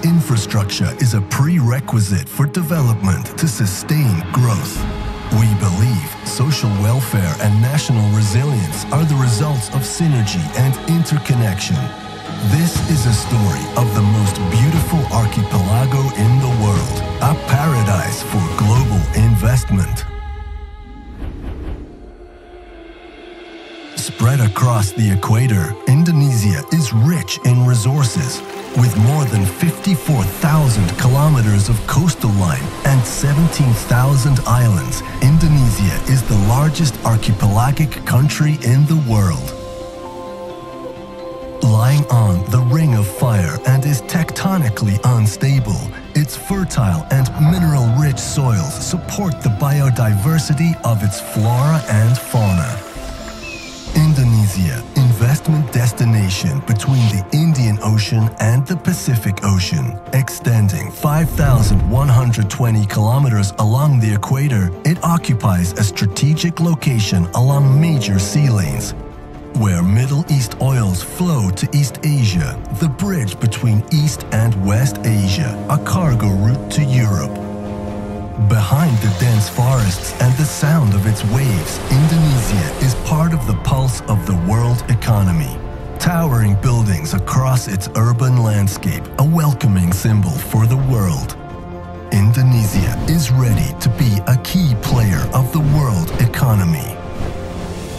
infrastructure is a prerequisite for development to sustain growth. We believe social welfare and national resilience are the results of synergy and interconnection. This is a story of the most beautiful archipelago in the world, a paradise for global investment. Spread across the equator, Indonesia is rich in resources. With more than 54,000 kilometers of coastal line and 17,000 islands, Indonesia is the largest archipelagic country in the world. Lying on the Ring of Fire and is tectonically unstable, its fertile and mineral-rich soils support the biodiversity of its flora and fauna. Indonesia, investment destination between the Indian Ocean and the Pacific Ocean. Extending 5,120 kilometers along the equator, it occupies a strategic location along major sea lanes. Where Middle East oils flow to East Asia, the bridge between East and West Asia, a cargo route to Europe. Behind the dense forests and the sound of its waves, Indonesia is part of the pulse of the world economy. Towering buildings across its urban landscape, a welcoming symbol for the world. Indonesia is ready to be a key player of the world economy.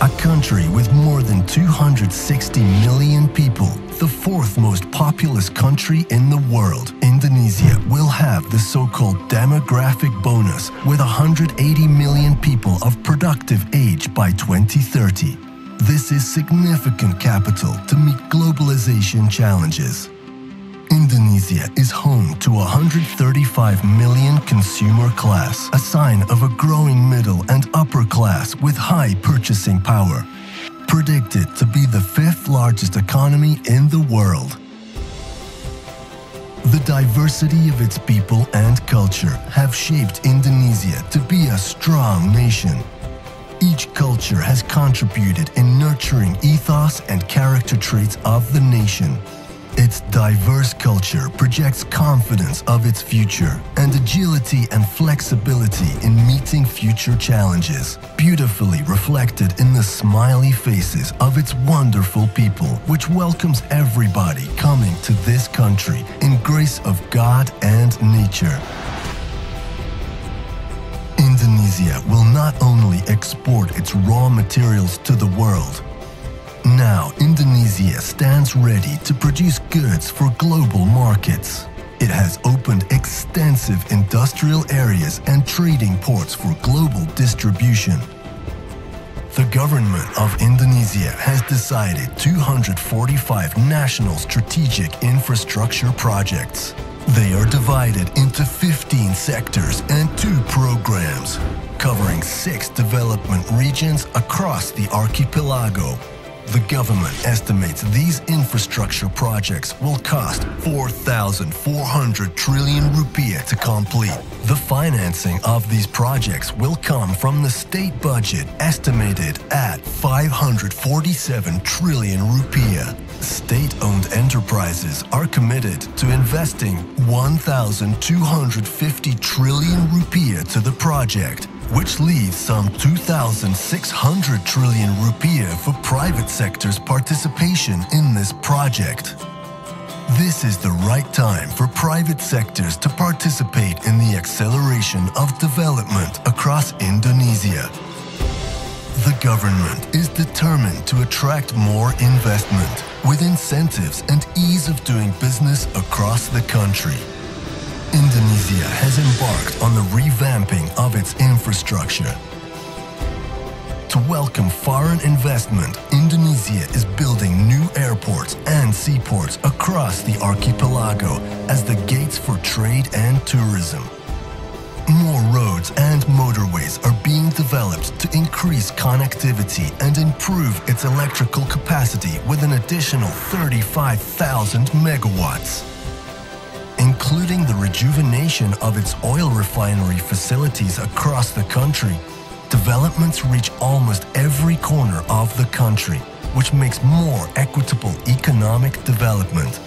A country with more than 260 million people, the fourth most populous country in the world, Indonesia will have the so-called demographic bonus with 180 million people of productive age by 2030. This is significant capital to meet globalization challenges. Indonesia is home to 135 million consumer class, a sign of a growing middle and upper class with high purchasing power. Predicted to be the fifth largest economy in the world. The diversity of its people and culture have shaped Indonesia to be a strong nation. Each culture has contributed in nurturing ethos and character traits of the nation. Its diverse culture projects confidence of its future and agility and flexibility in meeting future challenges, beautifully reflected in the smiley faces of its wonderful people, which welcomes everybody coming to this country in grace of God and nature. Indonesia will not only export its raw materials to the world. Now, Indonesia stands ready to produce goods for global markets. It has opened extensive industrial areas and trading ports for global distribution. The government of Indonesia has decided 245 national strategic infrastructure projects. They are divided into 15 sectors and 2 programs, covering 6 development regions across the archipelago. The government estimates these infrastructure projects will cost 4,400 trillion rupiah to complete. The financing of these projects will come from the state budget, estimated at 547 trillion rupiah. State-owned enterprises are committed to investing 1,250 trillion rupiah to the project, which leaves some 2,600 trillion rupiah for private sector's participation in this project. This is the right time for private sectors to participate in the acceleration of development across Indonesia. The government is determined to attract more investment with incentives and ease of doing business across the country. Indonesia has embarked on the revamping of its infrastructure. To welcome foreign investment, Indonesia is building new airports and seaports across the archipelago as the gates for trade and tourism. More roads and motorways are being developed to increase connectivity and improve its electrical capacity with an additional 35,000 megawatts. Including the rejuvenation of its oil refinery facilities across the country, developments reach almost every corner of the country, which makes more equitable economic development.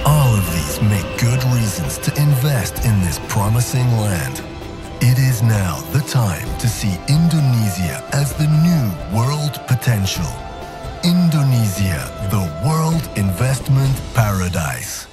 All of these make good reasons to invest in this promising land. It is now the time to see Indonesia as the new world potential. Indonesia, the world investment paradise.